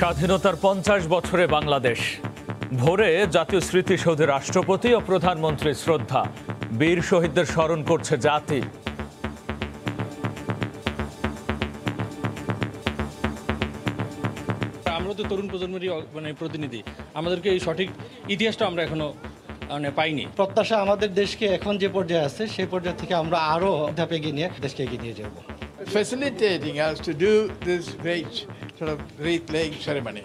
স্বাধীনতার 50 বছরে বাংলাদেশ। ভোরে জাতীয় স্মৃতিসৌধে রাষ্ট্রপতি ও প্রধানমন্ত্রীর শ্রদ্ধা। বীর শহীদদের স্মরণ করছে জাতি। আমরা তো তরুণ প্রজন্মেরই প্রতিনিধি, আমাদেরকে এই সঠিক ইতিহাসটা আমরা এখনো পাইনি। প্রত্যাশা আমাদের দেশকে এখন যে পর্যায়ে আছে সেই পর্যায় থেকে আমরা আরো ধাপে এগিয়ে নিয়ে দেশকে এগিয়ে নিয়ে যাব। Facilitating us to do this great laying ceremony.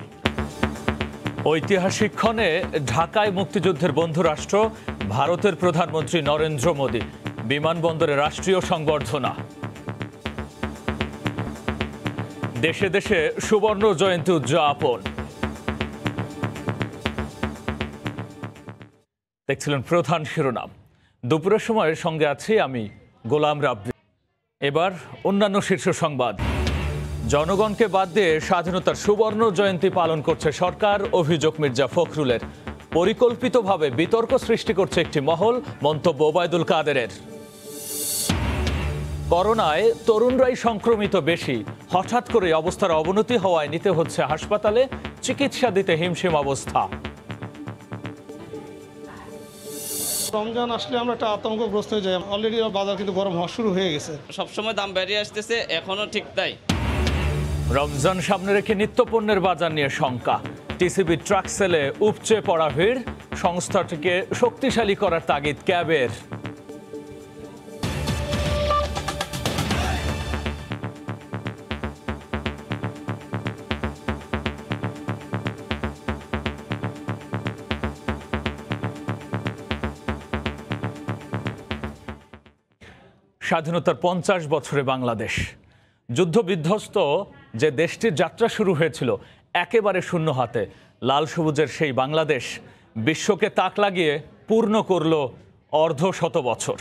ঐতিহাসিক ক্ষণে ঢাকায় মুক্তিযুদ্ধের বন্ধুরাষ্ট্র ভারতের প্রধানমন্ত্রী নরেন্দ্র মোদী। বিমানবন্দরে রাষ্ট্রীয় সংবর্ধনা। দেশে দেশে সুবর্ণ জয়ন্তী উদযাপন। দেখছিলেন প্রধান শিরোনাম। দুপুরের সময়ের সঙ্গে আছি আমি গোলাম রাব্বি। এবার অন্যান্য শীর্ষ সংবাদ। জনগণকে বাদ দিয়ে স্বাধীনতার সুবর্ণ জয়ন্তী পালন করছে সরকার, অভিযোগ মির্জা ফখরুলের। পরিকল্পিতভাবে বিতর্ক সৃষ্টি করছে একটি মহল, মন্তব্য ওবায়দুল কাদেরের। করোনায় তরুণরাই সংক্রমিত বেশি, হঠাৎ করে অবস্থার অবনতি হওয়ায় নিতে হচ্ছে হাসপাতালে, চিকিৎসা দিতে হিমশিম অবস্থা। রমজান আসলে আমরা একটা আতঙ্কগ্রস্ত হয়ে যাই। অলরেডি বাজার কিন্তু গরম হওয়া শুরু হয়ে গেছে। সবসময় দাম বেড়ে আসতেছে, এখনো ঠিক তাই। রমজান সামনে রেখে নিত্যপণ্যের বাজার নিয়ে শঙ্কা। টিসিবি ট্রাক সেলে উপচে পড়া ভিড়, সংস্থাটিকে শক্তিশালী করার তাগিদ ক্যাবের। স্বাধীনতার 50 বছরে বাংলাদেশ। যুদ্ধ বিধ্বস্ত যে দেশটির যাত্রা শুরু হয়েছিল একেবারে শূন্য হাতে, লাল সবুজের সেই বাংলাদেশ বিশ্বকে তাক লাগিয়ে পূর্ণ করল অর্ধশত বছর।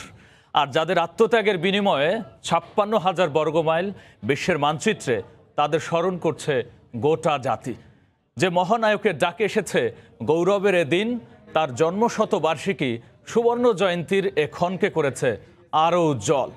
আর যাদের আত্মত্যাগের বিনিময়ে 56,000 বর্গমাইল বিশ্বের মানচিত্রে, তাদের স্মরণ করছে গোটা জাতি। যে মহানায়কের ডাকে এসেছে গৌরবের এ দিন, তার জন্মশতবার্ষিকী সুবর্ণ জয়ন্তীর এ ক্ষণকে করেছে আরও উজ্জ্বল।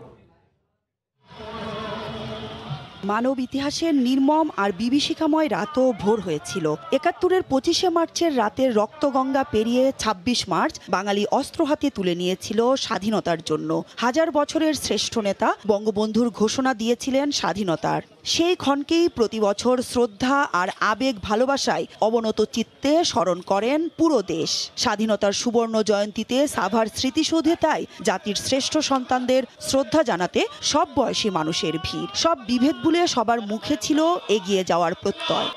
মানব ইতিহাসের নির্মম আর বিভীষিকাময় রাতও ভোর হয়েছিল। ৭১-এর 25শে মার্চের রাতের রক্তগঙ্গা পেরিয়ে ২৬ মার্চ বাঙালি অস্ত্র হাতে তুলে নিয়েছিল স্বাধীনতার জন্য। হাজার বছরের শ্রেষ্ঠ নেতা বঙ্গবন্ধুর ঘোষণা দিয়েছিলেন স্বাধীনতার। সেই ক্ষণকেই প্রতি বছর শ্রদ্ধা আর আবেগ ভালোবাসায় অবনত চিত্তে স্মরণ করেন পুরো দেশ। স্বাধীনতার সুবর্ণ জয়ন্তীতে সাভার স্মৃতিসৌধে তাই জাতির শ্রেষ্ঠ সন্তানদের শ্রদ্ধা জানাতে সব বয়সী মানুষের ভিড়। সব বিভেদ ভুলে সবার মুখে ছিল এগিয়ে যাওয়ার প্রত্যয়।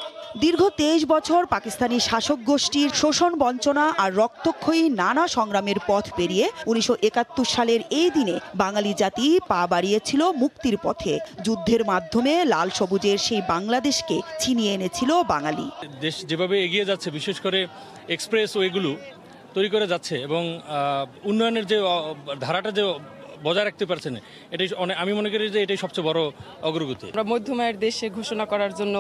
দীর্ঘ 23 বছর পাকিস্তানি শাসক গোষ্ঠীর শোষণ, বঞ্চনা আর রক্তক্ষয়ী নানা সংগ্রামের পথ পেরিয়ে 1971 সালের এই দিনে বাঙালি জাতি পা বাড়িয়েছিল মুক্তির পথে। যুদ্ধের মাধ্যমে লাল সবুজের সেই বাংলাদেশকে ছিনিয়ে এনেছিল বাঙালি। দেশ যেভাবে এগিয়ে যাচ্ছে, বিশেষ করে এক্সপ্রেস ওয়েগুলো তৈরি করে যাচ্ছে এবং উন্নয়নের যে ধারাটা যে বজায় রাখতে পারছেন, এটাই আমি মনে করি যে এটাই সবচেয়ে বড় অগ্রগতি। আমরা মধ্যমায়ের দেশে ঘোষণা করার জন্য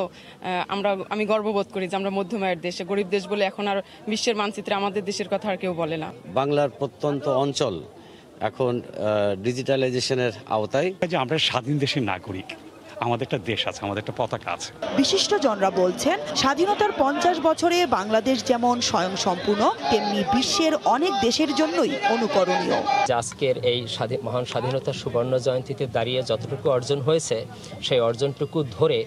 আমি গর্ববোধ করি যে আমরা মধ্যমায়ের দেশে, গরিব দেশ বলে এখন আর বিশ্বের মানচিত্রে আমাদের দেশের কথা আর কেউ বলে না। বাংলার প্রত্যন্ত অঞ্চল এখন ডিজিটালাইজেশনের আওতায়। যে আমরা স্বাধীন দেশের নাগরিক, আমাদের একটা দেশ আছে, আমাদের একটা পতাকা আছে। বিশিষ্টজনরা বলছেন, স্বাধীনতার 50 বছরে বাংলাদেশ যেমন স্বয়ংসম্পূর্ণ, তেমনি বিশ্বের অনেক দেশের জন্যই অনুকরণীয়। আজকের এই মহান স্বাধীনতার সুবর্ণ জয়ন্তীতে দাঁড়িয়ে যতটুকু অর্জন হয়েছে, সেই অর্জনটুকু ধরে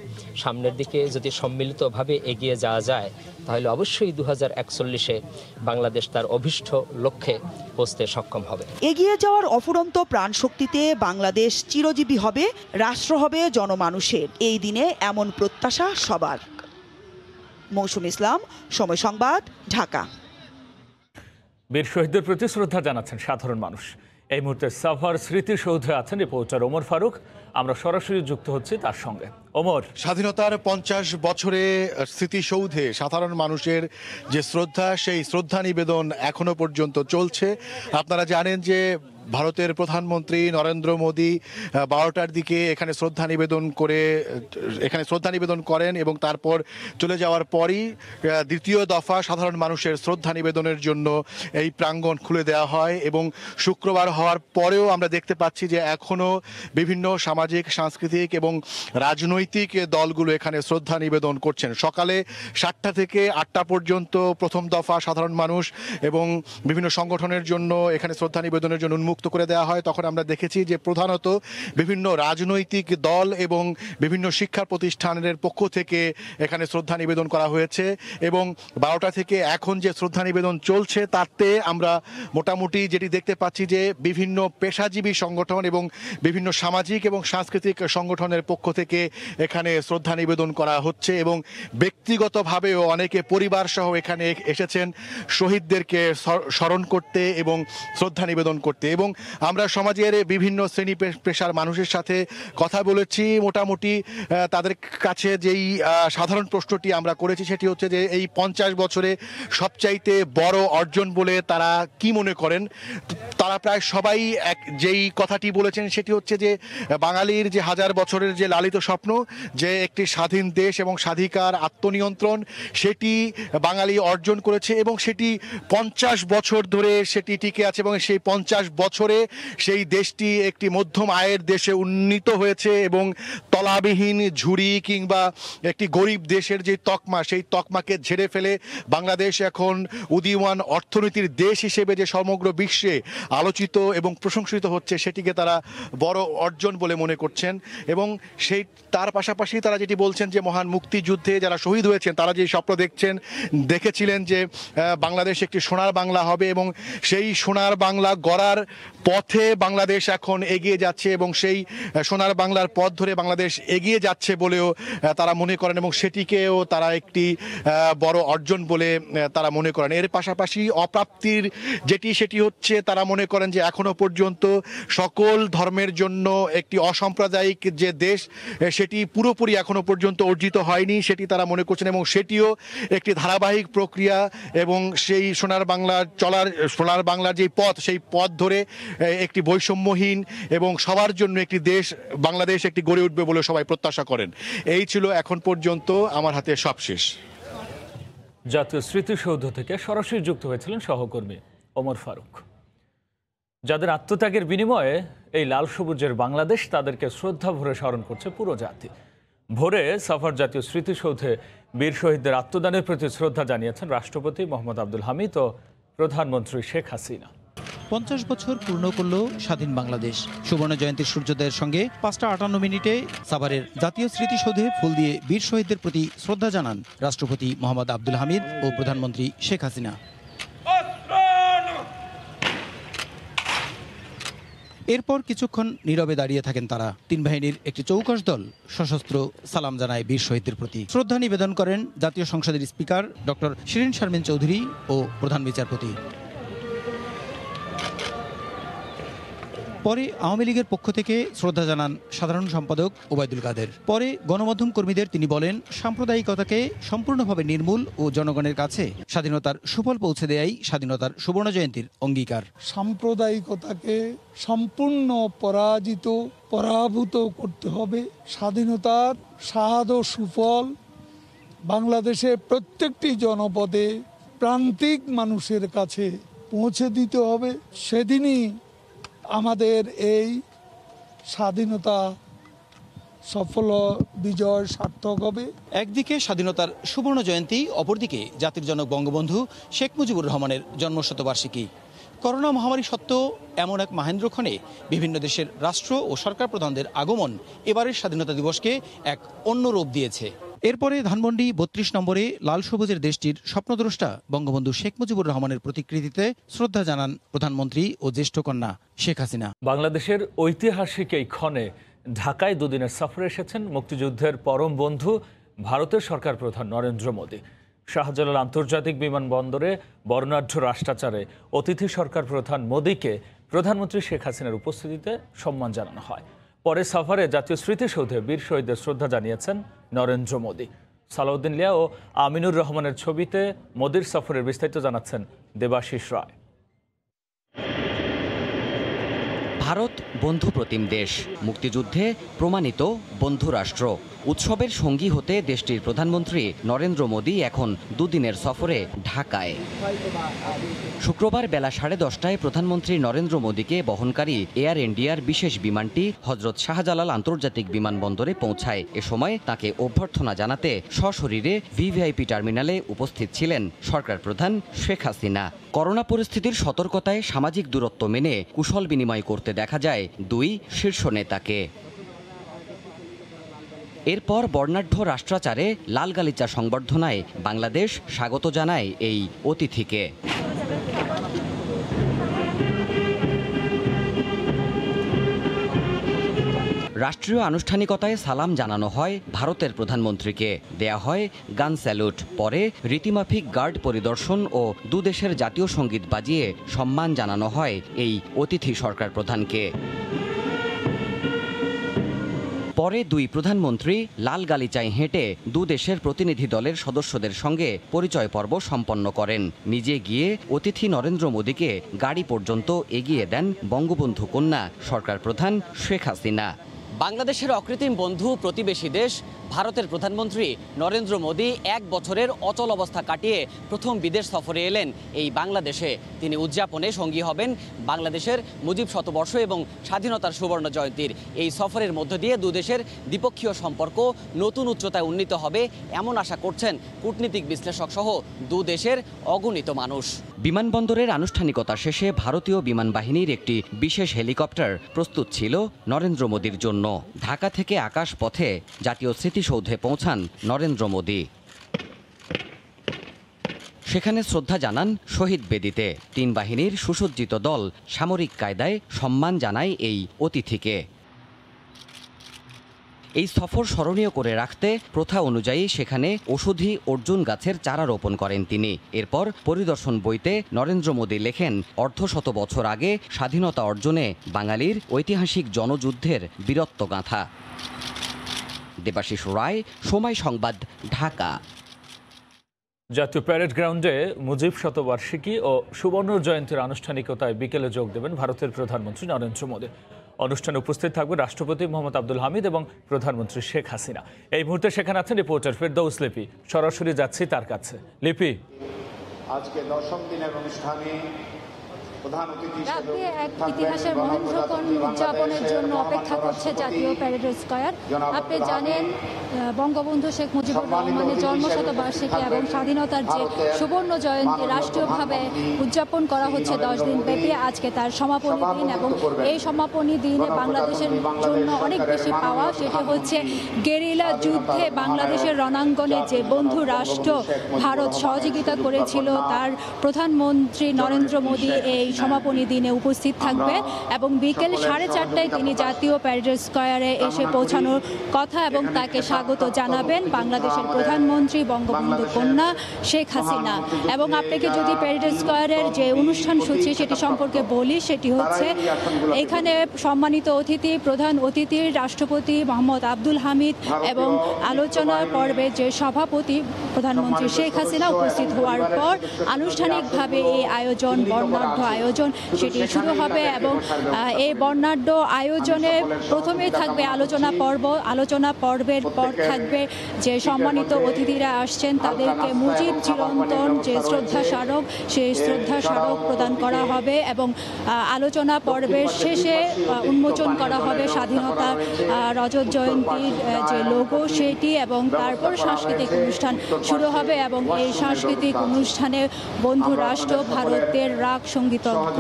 সামনের দিকে যদি সম্মিলিতভাবে এগিয়ে যাওয়া যায়, তাহলে অবশ্যই 2041-এ বাংলাদেশ তার অভীষ্ট লক্ষ্যে পৌঁছতে সক্ষম হবে। এগিয়ে যাওয়ার অফুরন্ত প্রাণশক্তিতে বাংলাদেশ চিরজীবী হবে, রাষ্ট্র হবে জনমানুষের। এই দিনে এমন প্রত্যাশা সবার। মৌসুম ইসলাম, সময় সংবাদ, ঢাকা। বীর শহীদদের প্রতি শ্রদ্ধা জানাচ্ছেন সাধারণ মানুষ। এই মুহূর্তে সাভার স্মৃতিসৌধে আছেন রিপোর্টার ওমর ফারুক। আমরা সরাসরি যুক্ত হচ্ছি তার সঙ্গে। ওমর, স্বাধীনতার 50 বছরে স্মৃতিসৌধে সাধারণ মানুষের যে শ্রদ্ধা, সেই শ্রদ্ধা নিবেদন এখনো পর্যন্ত চলছে। আপনারা জানেন যে ভারতের প্রধানমন্ত্রী নরেন্দ্র মোদী 12টার দিকে এখানে শ্রদ্ধা নিবেদন করেন এবং তারপর চলে যাওয়ার পরই দ্বিতীয় দফা সাধারণ মানুষের শ্রদ্ধা নিবেদনের জন্য এই প্রাঙ্গণ খুলে দেওয়া হয় এবং শুক্রবার হওয়ার পরেও আমরা দেখতে পাচ্ছি যে এখনও বিভিন্ন সামাজিক সাংস্কৃতিক এবং রাজনৈতিক দলগুলো এখানে শ্রদ্ধা নিবেদন করছেন। সকালে 7টা থেকে 8টা পর্যন্ত প্রথম দফা সাধারণ মানুষ এবং বিভিন্ন সংগঠনের জন্য এখানে শ্রদ্ধা নিবেদনের জন্য উন্মুক্ত করে দেওয়া হয়। তখন আমরা দেখেছি যে প্রধানত বিভিন্ন রাজনৈতিক দল এবং বিভিন্ন শিক্ষা প্রতিষ্ঠানের পক্ষ থেকে এখানে শ্রদ্ধা নিবেদন করা হয়েছে এবং 12টা থেকে এখন যে শ্রদ্ধা নিবেদন চলছে তাতে আমরা মোটামুটি যেটি দেখতে পাচ্ছি যে বিভিন্ন পেশাজীবী সংগঠন এবং বিভিন্ন সামাজিক এবং সাংস্কৃতিক সংগঠনের পক্ষ থেকে এখানে শ্রদ্ধা নিবেদন করা হচ্ছে এবং ব্যক্তিগতভাবেও অনেকে পরিবার সহ এখানে এসেছেন শহীদদেরকে স্মরণ করতে এবং শ্রদ্ধা নিবেদন করতে। এবং আমরা সমাজের বিভিন্ন শ্রেণী পেশার মানুষের সাথে কথা বলেছি। মোটামুটি তাদের কাছে যেই সাধারণ প্রশ্নটি আমরা করেছি সেটি হচ্ছে যে এই 50 বছরে সবচাইতে বড় অর্জন বলে তারা কি মনে করেন। তারা প্রায় সবাই যেই কথাটি বলেছেন সেটি হচ্ছে যে বাঙালির যে হাজার বছরের যে লালিত স্বপ্ন যে একটি স্বাধীন দেশ এবং স্বাধিকার আত্মনিয়ন্ত্রণ সেটি বাঙালি অর্জন করেছে এবং সেটি 50 বছর ধরে সেটি টিকে আছে এবং সেই 50 বছরে সেই দেশটি একটি মধ্যম আয়ের দেশে উন্নীত হয়েছে এবং তলাবিহীন ঝুড়ি কিংবা একটি গরিব দেশের যে তকমা সেই তকমাকে ঝেড়ে ফেলে বাংলাদেশ এখন উদীয়মান অর্থনীতির দেশ হিসেবে যে সমগ্র বিশ্বে আলোচিত এবং প্রশংসিত হচ্ছে সেটিকে তারা বড় অর্জন বলে মনে করছেন। এবং সেই তার পাশাপাশি তারা যেটি বলছেন যে মহান মুক্তিযুদ্ধে যারা শহীদ হয়েছেন তারা যে স্বপ্ন দেখেছিলেন যে বাংলাদেশ একটি সোনার বাংলা হবে এবং সেই সোনার বাংলা গড়ার পথে বাংলাদেশ এখন এগিয়ে যাচ্ছে এবং সেই সোনার বাংলার পথ ধরে বাংলাদেশ এগিয়ে যাচ্ছে বলেও তারা মনে করেন এবং সেটিকেও তারা একটি বড় অর্জন বলে তারা মনে করেন। এর পাশাপাশি অপ্রাপ্তির সেটি হচ্ছে তারা মনে করেন যে এখনো পর্যন্ত সকল ধর্মের জন্য একটি অসাম্প্রদায়িক যে দেশ সেটি পুরোপুরি এখনো পর্যন্ত অর্জিত হয়নি সেটি তারা মনে করছেন এবং সেটিও একটি ধারাবাহিক প্রক্রিয়া এবং সেই সোনার বাংলার যে পথ সেই পথ ধরে একটি বৈষম্যহীন এবং সবার জন্য একটি দেশ বাংলাদেশ একটি গড়ে উঠবে বলে সবাই প্রত্যাশা করেন। এই ছিল এখন পর্যন্ত আমার হাতে সবশেষ। জাতীয় স্মৃতিসৌধ থেকে সরাসরি যুক্ত হয়েছিলেন সহকর্মী ওমর ফারুক। যাদের আত্মত্যাগের বিনিময়ে এই লাল সবুজের বাংলাদেশ তাদেরকে শ্রদ্ধা ভরে স্মরণ করছে পুরো জাতি। ভোরে সাভার জাতীয় স্মৃতিসৌধে বীর শহীদদের আত্মদানের প্রতি শ্রদ্ধা জানিয়েছেন রাষ্ট্রপতি মোহাম্মদ আব্দুল হামিদ ও প্রধানমন্ত্রী শেখ হাসিনা। 50 বছর পূর্ণ করল স্বাধীন বাংলাদেশ। সুবর্ণ জয়ন্তীর সূর্যোদয়ের সঙ্গে 5:58 সাভারের জাতীয় স্মৃতিসৌধে ফুল দিয়ে বীর শহীদদের প্রতি শ্রদ্ধা জানান রাষ্ট্রপতি মোহাম্মদ আব্দুল হামিদ ও প্রধানমন্ত্রী শেখ হাসিনা। এরপর কিছুক্ষণ নীরবে দাঁড়িয়ে থাকেন তারা। 3 বাহিনীর একটি চৌকস দল সশস্ত্র সালাম জানায় বীর শহীদদের প্রতি। শ্রদ্ধা নিবেদন করেন জাতীয় সংসদের স্পিকার ডক্টর শিরিন শারমিন চৌধুরী ও প্রধান বিচারপতি। পরে আওয়ামী লীগের পক্ষ থেকে শ্রদ্ধা জানান সাধারণ সম্পাদক ওবায়দুল কাদের। পরে গণমাধ্যম কর্মীদের তিনি বলেন, সাম্প্রদায়িকতাকে সম্পূর্ণভাবে নির্মূল ও জনগণের কাছে স্বাধীনতার সুফল পৌঁছে দেয়াই স্বাধীনতার সুবর্ণ জয়ন্তীর অঙ্গীকার। সাম্প্রদায়িকতাকে সম্পূর্ণ পরাভূত করতে হবে। স্বাধীনতার স্বাদ ও সুফল বাংলাদেশের প্রত্যেকটি জনপদে প্রান্তিক মানুষের কাছে পৌঁছে দিতে হবে। সেদিনই আমাদের এই স্বাধীনতা সফল বিজয় সার্থক হবে। একদিকে স্বাধীনতার সুবর্ণ জয়ন্তী, অপরদিকে জাতির জনক বঙ্গবন্ধু শেখ মুজিবুর রহমানের জন্মশতবার্ষিকী। করোনা মহামারী সত্ত্বেও এমন এক মাহেন্দ্রক্ষণে বিভিন্ন দেশের রাষ্ট্র ও সরকার প্রধানদের আগমন এবারের স্বাধীনতা দিবসকে এক অন্য রূপ দিয়েছে। এরপরে ধানমন্ডি 32 নম্বরে লাল সবুজের দেশটির স্বপ্নদ্রষ্টা বঙ্গবন্ধু শেখ মুজিবুর রহমানের প্রতিকৃতিতে শ্রদ্ধা জানান প্রধানমন্ত্রী ও জ্যেষ্ঠ কন্যা শেখ হাসিনা। বাংলাদেশের ঐতিহাসিক এই ক্ষণে ঢাকায় দুদিনের সফরে এসেছেন মুক্তিযুদ্ধের পরম বন্ধু ভারতের সরকার প্রধান নরেন্দ্র মোদী। শাহজালাল আন্তর্জাতিক বিমানবন্দরে বর্ণাঢ্য রাষ্ট্রাচারে অতিথি সরকার প্রধান মোদীকে প্রধানমন্ত্রী শেখ হাসিনার উপস্থিতিতে সম্মান জানানো হয়। পরে সফরে জাতীয় স্মৃতিসৌধে বীর শহীদদের শ্রদ্ধা জানিয়েছেন নরেন্দ্র মোদী। সালাউদ্দিন লিয়া ও আমিনুর রহমানের ছবিতে মোদীর সফরের বিস্তারিত জানাচ্ছেন দেবাশিস রায়। ভারত বন্ধুপ্রতিম দেশ, মুক্তিযুদ্ধে প্রমাণিত বন্ধুরাষ্ট্র। উৎসবের সঙ্গী হতে দেশটির প্রধানমন্ত্রী নরেন্দ্র মোদী এখন দুদিনের সফরে ঢাকায়। শুক্রবার বেলা 10:30টায় প্রধানমন্ত্রী নরেন্দ্র মোদীকে বহনকারী এয়ার ইন্ডিয়ার বিশেষ বিমানটি হজরত শাহজালাল আন্তর্জাতিক বিমানবন্দরে পৌঁছায়। এ সময় তাকে অভ্যর্থনা জানাতে সশরীরে ভিভিআইপি টার্মিনালে উপস্থিত ছিলেন সরকার প্রধান শেখ হাসিনা। করোনা পরিস্থিতির সতর্কতায় সামাজিক দূরত্ব মেনে কুশল বিনিময় করতে দেখা যায় দুই শীর্ষ নেতাকে। এরপর বর্ণাঢ্য রাষ্ট্রাচারে লাল গালিচা সংবর্ধনায় বাংলাদেশ স্বাগত জানায় এই অতিথিকে। রাষ্ট্রীয় আনুষ্ঠানিকতায় সালাম জানানো হয় ভারতের প্রধানমন্ত্রীকে, দেয়া হয় গান স্যালুট। পরে রীতিমাফিক গার্ড পরিদর্শন ও দুদেশের জাতীয় সঙ্গীত বাজিয়ে সম্মান জানানো হয় এই অতিথি সরকার প্রধানকে। পরে দুই প্রধানমন্ত্রী লাল গালিচায় হেঁটে দুদেশের প্রতিনিধি দলের সদস্যদের সঙ্গে পরিচয় পর্ব সম্পন্ন করেন। নিজে গিয়ে অতিথি নরেন্দ্র মোদীকে গাড়ি পর্যন্ত এগিয়ে দেন বঙ্গবন্ধু কন্যা সরকার প্রধান শেখ হাসিনা। বাংলাদেশের অকৃত্রিম বন্ধু প্রতিবেশী দেশ ভারতের প্রধানমন্ত্রী নরেন্দ্র মোদী 1 বছরের অচল অবস্থা কাটিয়ে প্রথম বিদেশ সফরে এলেন এই বাংলাদেশে। তিনি উদযাপনে সঙ্গী হবেন বাংলাদেশের মুজিব শতবর্ষ এবং স্বাধীনতার সুবর্ণ জয়ন্তীর। এই সফরের মধ্য দিয়ে দুদেশের দ্বিপক্ষীয় সম্পর্ক নতুন উচ্চতায় উন্নীত হবে এমন আশা করছেন কূটনীতিক বিশ্লেষক সহ দুদেশের অগণিত মানুষ। বিমানবন্দরের আনুষ্ঠানিকতা শেষে ভারতীয় বিমান বাহিনীর একটি বিশেষ হেলিকপ্টার প্রস্তুত ছিল নরেন্দ্র মোদীর জন্য। ঢাকা থেকে আকাশ পথে জাতীয় স্মৃতিসৌধে পৌঁছান নরেন্দ্র মোদী। সেখানে শ্রদ্ধা জানান শহীদ বেদিতে। 3 বাহিনীর সুসজ্জিত দল সামরিক কায়দায় সম্মান জানায় এই অতিথিকে। এই সফর স্মরণীয় করে রাখতে প্রথা অনুযায়ী সেখানে ওষুধি অর্জুন গাছের চারা রোপণ করেন তিনি। এরপর পরিদর্শন বইতে নরেন্দ্র মোদী লেখেন, অর্ধশত বছর আগে স্বাধীনতা অর্জনে বাঙালির ঐতিহাসিক জনযুদ্ধের বীরত্বগাথা। দেবাশিস রায়, সময় সংবাদ, ঢাকা। জাতীয় প্যারেড গ্রাউন্ডে মুজিব শতবার্ষিকী ও সুবর্ণ জয়ন্তীর আনুষ্ঠানিকতায় বিকেলে যোগ দেবেন ভারতের প্রধানমন্ত্রী নরেন্দ্র মোদী। অনুষ্ঠানে উপস্থিত থাকবেন রাষ্ট্রপতি মোহাম্মদ আব্দুল হামিদ এবং প্রধানমন্ত্রী শেখ হাসিনা। এই মুহূর্তে সেখানে আছেন রিপোর্টার ফেরদৌস লিপি। সরাসরি যাচ্ছি তার কাছে। লিপি, আজকে 10ম দিনের অনুষ্ঠানে এক ইতিহাসের মহেন্দ্রক্ষণ উদযাপনের জন্য অপেক্ষা করছে জাতীয় প্যারেড স্কয়ার। আপনি জানেন বঙ্গবন্ধু শেখ মুজিবুর রহমানের জন্মশতবার্ষিকী এবং স্বাধীনতার যে সুবর্ণ জয়ন্তী রাষ্ট্রীয়ভাবে উদযাপন করা হচ্ছে 10 দিন ব্যাপী। আজকে তার সমাপনী দিন এবং এই সমাপনী দিনে বাংলাদেশের জন্য অনেক বেশি পাওয়া, সেটি হচ্ছে গেরিলা যুদ্ধে বাংলাদেশের রণাঙ্গনে যে বন্ধু রাষ্ট্র ভারত সহযোগিতা করেছিল তার প্রধানমন্ত্রী নরেন্দ্র মোদী এই সমাপনী দিনে উপস্থিত থাকবে এবং বিকেল 4:30টায় তিনি জাতীয় প্যারেড স্কয়ারে এসে পৌঁছানোর কথা এবং তাকে স্বাগত জানাবেন বাংলাদেশের প্রধানমন্ত্রী বঙ্গবন্ধু কন্যা শেখ হাসিনা। এবং আপনাকে যদি প্যারেড স্কয়ারের যে অনুষ্ঠান সূচি সেটি সম্পর্কে বলি, সেটি হচ্ছে এখানে সম্মানিত অতিথি, প্রধান অতিথি রাষ্ট্রপতি মোহাম্মদ আব্দুল হামিদ এবং আলোচনার পর্বে যে সভাপতি প্রধানমন্ত্রী শেখ হাসিনা উপস্থিত হওয়ার পর আনুষ্ঠানিকভাবে এই আয়োজন, বর্ণাঢ্য আয়োজন সেটি শুরু হবে। এবং এই বর্ণাঢ্য আয়োজনে প্রথমেই থাকবে আলোচনা পর্ব। আলোচনা পর্বের পর থাকবে যে সম্মানিত অতিথিরা আসছেন তাদেরকে মুজিব চিরন্তন যে শ্রদ্ধা স্মারক, সেই শ্রদ্ধা স্মারক প্রদান করা হবে এবং আলোচনা পর্বের শেষে উন্মোচন করা হবে স্বাধীনতার রজত জয়ন্তীর যে লোগো সেটি এবং তারপর সাংস্কৃতিক অনুষ্ঠান শুরু হবে। এবং এই সাংস্কৃতিক অনুষ্ঠানে বন্ধু রাষ্ট্র ভারতের রাগ সঙ্গীতজ্ঞ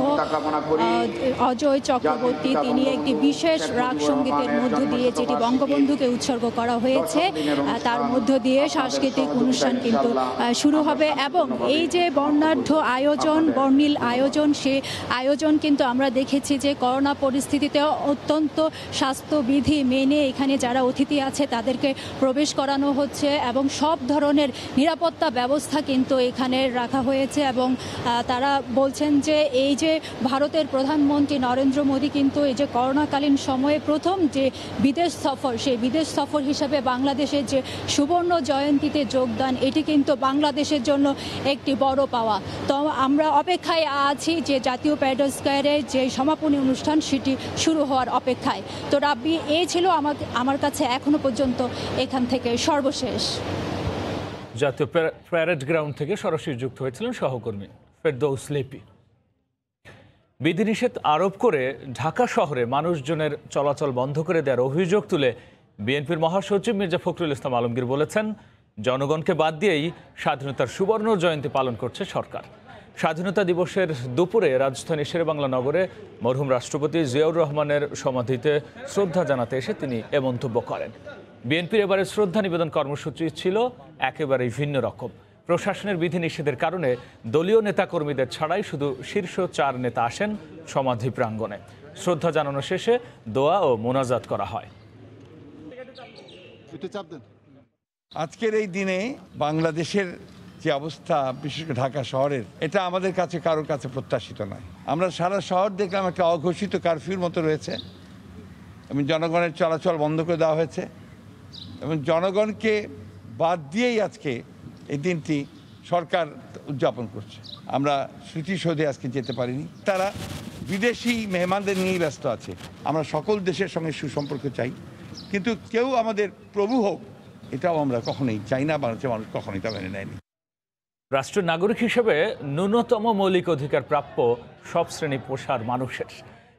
অজয় চক্রবর্তী তিনি একটি বিশেষ রাগ সঙ্গীতের মধ্য দিয়ে যেটি বঙ্গবন্ধুকে উৎসর্গ করা হয়েছে তার মধ্য দিয়ে সাংস্কৃতিক অনুষ্ঠান কিন্তু শুরু হবে। এবং এই যে বর্ণাঢ্য আয়োজন, বর্ণিল আয়োজন, সে আয়োজন কিন্তু আমরা দেখেছি যে করোনা পরিস্থিতিতে অত্যন্ত স্বাস্থ্যবিধি মেনে এখানে যারা অতিথি আছে তাদেরকে প্রবেশ করানো হচ্ছে এবং সব ধরনের নিরাপত্তা ব্যবস্থা কিন্তু এখানে রাখা হয়েছে। এবং তারা বলছেন যে এই যে ভারতের প্রধানমন্ত্রী নরেন্দ্র মোদী কিন্তু এই যে করোনাকালীন সময়ে প্রথম যে বিদেশ সফর, সেই বিদেশ সফর হিসাবে বাংলাদেশের যে সুবর্ণ জয়ন্তীতে যোগদান, এটি কিন্তু বাংলাদেশের জন্য একটি বড় পাওয়া। তো আমরা অপেক্ষায় আছি যে জাতীয় প্যারেড স্কয়ারে যে সমাপনী অনুষ্ঠান সেটি শুরু হওয়ার অপেক্ষায়। তো রাব্বি, এই ছিল আমার কাছে এখনো পর্যন্ত এখান থেকে সর্বশেষ। জাতীয় প্যারেড গ্রাউন্ড থেকে সরাসরি যুক্ত হয়েছিলেন সহকর্মী ফেরদৌস লিপি। বিধিনিষেধ আরোপ করে ঢাকা শহরে মানুষজনের চলাচল বন্ধ করে দেওয়ার অভিযোগ তুলে বিএনপির মহাসচিব মির্জা ফখরুল ইসলাম আলমগীর বলেছেন, জনগণকে বাদ দিয়েই স্বাধীনতার সুবর্ণ জয়ন্তী পালন করছে সরকার। স্বাধীনতা দিবসের দুপুরে রাজধানী শেরেবাংলা নগরে মরহুম রাষ্ট্রপতি জিয়াউর রহমানের সমাধিতে শ্রদ্ধা জানাতে এসে তিনি এ মন্তব্য করেন। বিএনপির এবারের শ্রদ্ধা নিবেদন কর্মসূচি ছিল একেবারেই ভিন্ন রকম। প্রশাসনের বিধিনিষেধের কারণে দলীয় নেতাকর্মীদের ছাড়াই শুধু শীর্ষ 4 নেতা আসেন সমাধি প্রাঙ্গণে। শ্রদ্ধা জানানো শেষে দোয়া ও মোনাজাত করা হয়। আজকের এই দিনে বাংলাদেশের যে অবস্থা, বিশেষ করে ঢাকা শহরের, এটা আমাদের কাছে কারোর কাছে প্রত্যাশিত নয়। আমরা সারা শহর দেখলাম একটা অঘোষিত কারফিউর মতো রয়েছে এবং জনগণের চলাচল বন্ধ করে দেওয়া হয়েছে এবং জনগণকে বাদ দিয়েই আজকে এই দিনটি সরকার উদযাপন করছে। আমরা স্মৃতিসৌধে আজকে যেতে পারিনি, তারা বিদেশি মেহমানদের নিয়েই ব্যস্ত আছে। আমরা সকল দেশের সঙ্গে সুসম্পর্ক চাই, কিন্তু কেউ আমাদের প্রভু হোক এটাও আমরা কখনোই চাই না। বাংলাদেশের মানুষ কখনোই তা মেনে নেয়নি। রাষ্ট্রের নাগরিক হিসেবে ন্যূনতম মৌলিক অধিকার প্রাপ্য সব শ্রেণী পেশার মানুষের।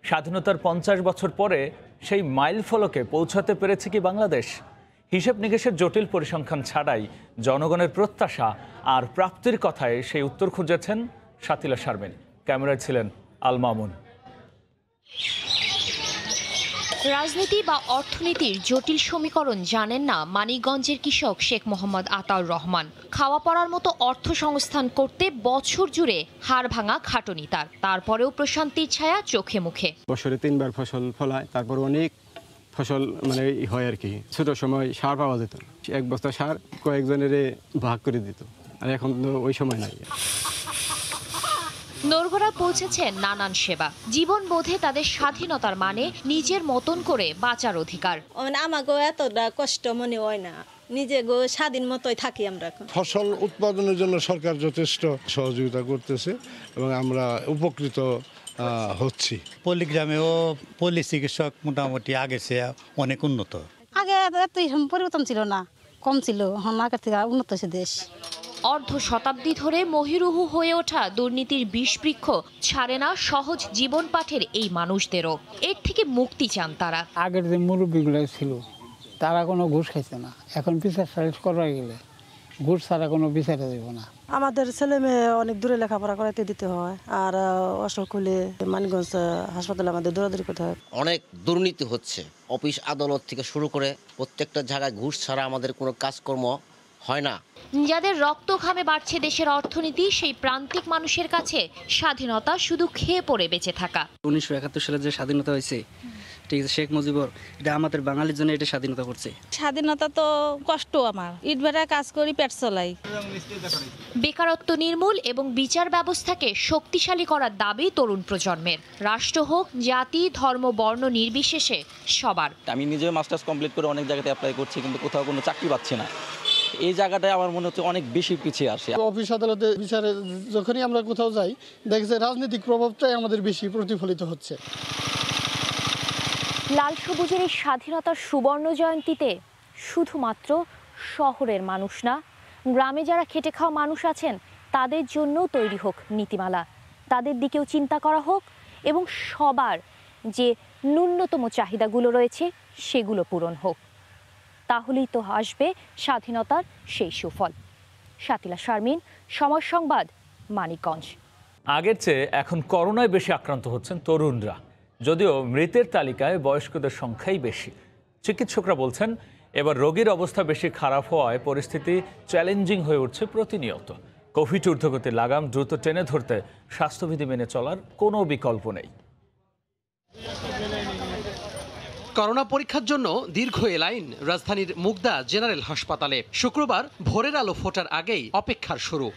স্বাধীনতার 50 বছর পরে সেই মাইল ফলকে পৌঁছাতে পেরেছে কি বাংলাদেশ? হিসেব নিকেশের জটিল পরিসংখ্যান ছাড়াই জনগণের প্রত্যাশা আর প্রাপ্তির কথায় সেই উত্তর খুঁজেছেন শাতিলা শারমিন। ক্যামেরায় ছিলেন আল মামুন। রাজনীতি বা অর্থনীতির জটিল সমীকরণ জানেন না মানিকগঞ্জের কৃষক শেখ মোহাম্মদ আতাউর রহমান। খাওয়া পড়ার মতো অর্থ সংস্থান করতে বছর জুড়ে হাড় ভাঙা খাটুনি তার, তারপরেও প্রশান্তির ছায়া চোখে মুখে। বছরে 3 বার ফসল ফলায়, তারপর অনেক ফসল হয় আর কি। ছোট সময় সার পাওয়া যেত, 1 বস্তা সার কয়েকজনের ভাগ করে দিত, আর এখন তো ওই সময় নাই। নরগড়া পৌঁছেছেন নানান সেবা। জীবন বোধে তাদের স্বাধীনতার মানে নিজের মতন করে বাঁচার অধিকার। আমাকে এতটা কষ্ট মনে হয় না, নিজে স্বাধীন মতোই থাকি আমরা। ফসল উৎপাদনের জন্য সরকার যথেষ্ট সহযোগিতা করতেছে এবং আমরা উপকৃত হচ্ছি। পল্লীগ্রামেও পল্লী চিকিৎসক মোটামুটি আগে সে অনেক উন্নত। আগে এত পরিবর্তন ছিল না, কম ছিল, আগের থেকে উন্নত হয়েছে দেশ। অর্ধ শতাব্দী ধরে মহিরুহু হয়ে ওঠা দুর্নীতির বিষবৃক্ষ ছাড়ে না সহজ জীবন পাঠের এই মানুষদেরও। এর থেকে মুক্তি চান তারা। আগের যে মুরব্বীগুলো ছিল তারা কোনো ঘুষ খাইছে না, এখন বিচার সালিশ করা গেলে ঘুষ ছাড়া কোনো বিচারে দেব না। আমাদের ছেলে মেয়ে অনেক দূরে লেখাপড়া করাতে দিতে হয়, আর অসুখ হলে মানিকগঞ্জ হাসপাতালে আমাদের দৌড়াদৌড়ি করতে হয়। অনেক দুর্নীতি হচ্ছে, অফিস আদালত থেকে শুরু করে প্রত্যেকটা জায়গায় ঘুষ ছাড়া আমাদের কোনো কাজকর্ম হয় না। যাদের রক্ত ঘামে বাড়ছে দেশের অর্থনীতি, সেই প্রান্তিক মানুষের কাছে স্বাধীনতা শুধু খেয়ে পড়ে বেঁচে থাকা। 1971 সালে যে স্বাধীনতা হয়েছে, ঠিক আছে, শেখ মুজিবর এটা আমাদের বাঙালির জন্য এটা স্বাধীনতা করছে। স্বাধীনতা তো কষ্ট, আমার ইট ভাটা কাজ করি, পেট চলাই। বেকারত্ব নির্মূল এবং বিচার ব্যবস্থাকে শক্তিশালী করার দাবি তরুণ প্রজন্মের। রাষ্ট্র হোক, জাতি, ধর্ম, বর্ণ নির্বিশেষে সবার। আমি নিজেও মাস্টার্স কমপ্লিট করে অনেক জায়গাতে অ্যাপ্লাই করছি, কিন্তু কোথাও কোনো চাকরি পাচ্ছি না। এই জায়গাটায় আমার মনে হচ্ছে অনেক বেশি পিছিয়ে আসে। অফিস আদালতে বিচারে যখনই আমরা কোথাও যাই, দেখি যে রাজনৈতিক প্রভাবটাই আমাদের বেশি প্রতিফলিত হচ্ছে। লাল সবুজের এই স্বাধীনতার সুবর্ণ জয়ন্তীতে শুধুমাত্র শহরের মানুষ না, গ্রামে যারা খেটে খাওয়া মানুষ আছেন তাদের জন্য তৈরি হোক নীতিমালা, তাদের দিকেও চিন্তা করা হোক এবং সবার যে ন্যূনতম চাহিদাগুলো রয়েছে সেগুলো পূরণ হোক। তাহলেই তো আসবে স্বাধীনতার সেই সুফল। শাতিলা শারমিন, সময় সংবাদ, মানিকগঞ্জ। আগের চেয়ে এখন করোনায় বেশি আক্রান্ত হচ্ছেন তরুণরা, যদিও মৃতের তালিকায় বয়স্কদের সংখ্যাই বেশি। চিকিৎসকরা বলছেন এবার রোগীর অবস্থা বেশি খারাপ হওয়ায় পরিস্থিতি চ্যালেঞ্জিং হয়ে উঠছে প্রতিনিয়ত। কোভিড ঊর্ধ্বগতির লাগাম দ্রুত টেনে ধরতে স্বাস্থ্যবিধি মেনে চলার কোনো বিকল্প নেই। করোনা পরীক্ষার জন্য দীর্ঘ এ লাইন রাজধানীর মুগদা জেনারেল হাসপাতালে। শুক্রবার ভোরের আলো ফোটার আগেই অপেক্ষার শুরু।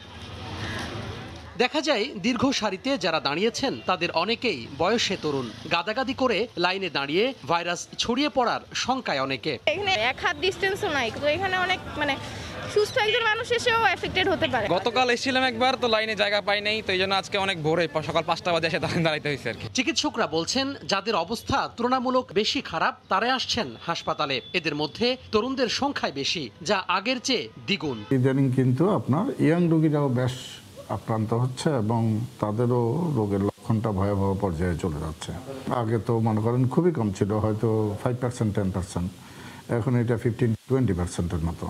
দেখা যায় দীর্ঘ সারিতে যারা দাঁড়িয়েছেন তাদের অনেকেই বয়সে তরুণ। গাদাগাদি করে লাইনে দাঁড়িয়ে ভাইরাস ছড়িয়ে পড়ার শঙ্কায় অনেকে। এখানে 1 হাত ডিস্টেন্সও নাই, তো এখানে অনেক সুস্থ একজন মানুষ এসেও এফেক্টেড হতে পারে। গতকাল এসেছিলাম একবার, তো লাইনে জায়গা পাই নাই, তো এই জন্য আজকে অনেক ভোরে সকাল 5টা বাজে এসে দাঁড়াইতে হয়েছে আর কি। চিকিৎসকরা বলছেন যাদের অবস্থা তুলনামূলক বেশি খারাপ তারা আসছেন হাসপাতালে। এদের মধ্যে তরুণদের সংখ্যায় বেশি, যা আগের চেয়ে দ্বিগুণ। ইদানিং কিন্তু আপনার ইয়াং রোগীরাও বেশ আক্রান্ত হচ্ছে এবং তাদেরও রোগের লক্ষণটা ভয়াবহ পর্যায়ে চলে যাচ্ছে। আগে তো মনে করেন খুবই কম ছিল, হয়তো 5% 10%, এখন এটা 15-20%-এর মতো,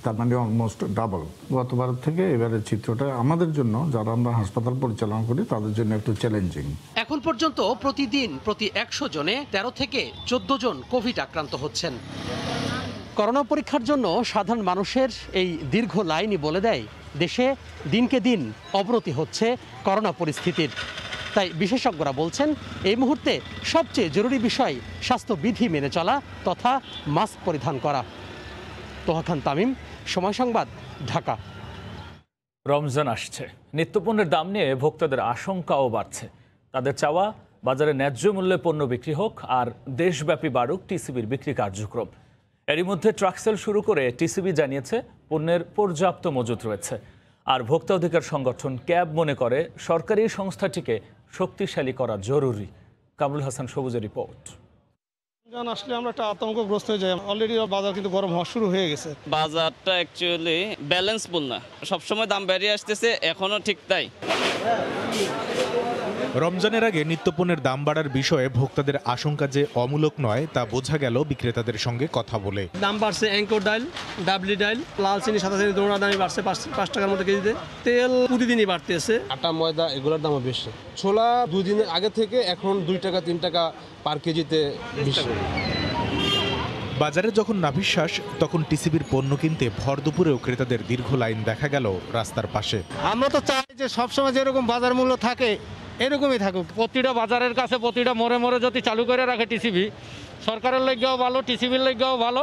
তার মানে অলমোস্ট ডাবল। গতবার থেকে এবারের চিত্রটা আমাদের জন্য, যারা আমরা হাসপাতাল পরিচালনা করি, তাদের জন্য একটু চ্যালেঞ্জিং। এখন পর্যন্ত প্রতিদিন প্রতি 100 জনে 13 থেকে 14 জন কোভিড আক্রান্ত হচ্ছেন। করোনা পরীক্ষার জন্য সাধারণ মানুষের এই দীর্ঘ লাইনই বলে দেয় দেশে দিনকে দিন অবনতি হচ্ছে করোনা পরিস্থিতির। তাই বিশেষজ্ঞরা বলছেন এই মুহূর্তে সবচেয়ে জরুরি বিষয় স্বাস্থ্যবিধি মেনে চলা তথা মাস্ক পরিধান করা। তোহা খান তামিম, সময় সংবাদ, ঢাকা। রমজান আসছে, নিত্যপণ্যের দাম নিয়ে ভোক্তাদের আশঙ্কাও বাড়ছে। তাদের চাওয়া বাজারে ন্যায্য মূল্যে পণ্য বিক্রি হোক আর দেশব্যাপী বাড়ুক টিসিবির বিক্রি কার্যক্রম। এরই মধ্যে ট্রাক সেল শুরু করে টিসিবি জানিয়েছে পণ্যের পর্যাপ্ত মজুত রয়েছে। আর ভোক্তা অধিকার সংগঠন ক্যাব মনে করে সরকারি সংস্থাটিকে শক্তিশালী করা জরুরি। কামরুল হাসান সবুজের রিপোর্ট। আসলে আমরা একটা আতঙ্কগ্রস্ত হয়ে যাই। অলরেডি বাজার কিন্তু গরম হওয়া শুরু হয়ে গেছে। বাজারটা অ্যাকচুয়ালি ব্যালেন্সফুল না, সবসময় দাম বেরিয়ে আসতেছে, এখনো ঠিক তাই। রমজানের আগে নিত্যপণ্যের দাম বাড়ার বিষয়ে ভোক্তাদের আশঙ্কা যে অমূলক নয় তা বোঝা গেল বিক্রেতাদের সঙ্গে কথা বলে। দাম বাড়ছে অ্যাঙ্কর ডাল, ডাবলি ডাল, লাল চিনি, সাদা চিনি দোনোটা দামই বাড়ছে 5 টাকার মতো কেজিতে। তেল প্রতিদিনই বাড়তেছে। আটা, ময়দা এগুলোর দামও বেশি। ছোলা 2 দিনের আগে থেকে এখন 2 টাকা 3 টাকা পার কেজিতে বেশি। বাজারে যখন নাভিশ্বাস, তখন টিসিবির পণ্য কিনতে ভর দুপুরেও ক্রেতাদের দীর্ঘ লাইন দেখা গেল রাস্তার পাশে। আমরা তো চাই যে সবসময় যেরকম বাজার মূল্য থাকে এরকমই থাকুক। প্রতিটা বাজারের কাছে প্রতিটা মোড়ে মোড়ে যদি চালু করে রাখে টিসিবি, সরকারের লগ্যাও ভালো, টিসিবির লগ্যাও ভালো,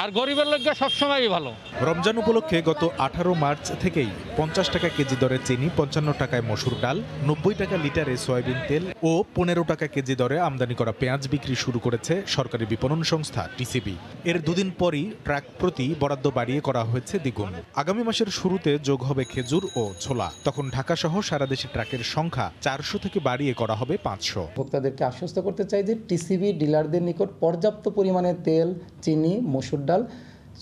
আর গরিবের লগ্যা সবসময়ই ভালো। রমজান উপলক্ষে গত 18 মার্চ থেকেই 50 টাকা কেজি দরে চিনি, 55 টাকায় মসুর ডাল, 90 টাকা লিটারে সয়াবিন তেল ও 15 টাকা কেজি দরে আমদানি করা পেঁয়াজ বিক্রি শুরু করেছে সরকারি বিপণন সংস্থা টিসিবি। এর দুদিন পরই ট্রাক প্রতি বরাদ্দ বাড়িয়ে করা হয়েছে দ্বিগুণ। আগামী মাসের শুরুতে যোগ হবে খেজুর ও ছোলা। তখন ঢাকা সহ সারা দেশে ট্রাকের সংখ্যা 400 থেকে বাড়িয়ে করা হবে 500। ভোক্তাদেরকে আশ্বস্ত করতে চাই যে টিসিবি ডিলারদের নিকট পর্যাপ্ত পরিমাণে তেল, চিনি, মসুর ডাল,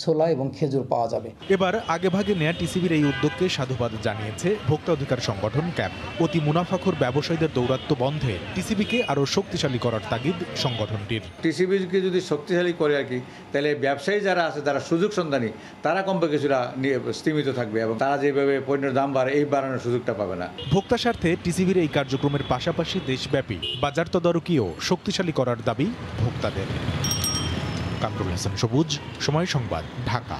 ছোলা এবং খেজুর পাওয়া যাবে। এবার আগেভাগে নেয়া টিসিবির এই উদ্যোগকে সাধুবাদ জানিয়েছে ভোক্তা অধিকার সংগঠন ক্যাব। অতি মুনাফাখোর ব্যবসায়ীদের দৌরাত্ম্য বন্ধে টিসিবিকে আরও শক্তিশালী করার তাগিদ সংগঠনটির। টিসিবিকে যদি শক্তিশালী করে আর কি, তাহলে ব্যবসায়ী যারা আছে, যারা সুযোগ সন্ধানী, তারা কমপক্ষে কিছুটা স্তীমিত থাকবে এবং তারা যেভাবে পণ্যের দাম বাড়ে এই বাড়ানোর সুযোগটা পাবে না। ভোক্তা স্বার্থে টিসিবির এই কার্যক্রমের পাশাপাশি দেশব্যাপী বাজার তদারকিও শক্তিশালী করার দাবি ভোক্তাদের। কামরুল হাসান সবুজ, সময় সংবাদ, ঢাকা।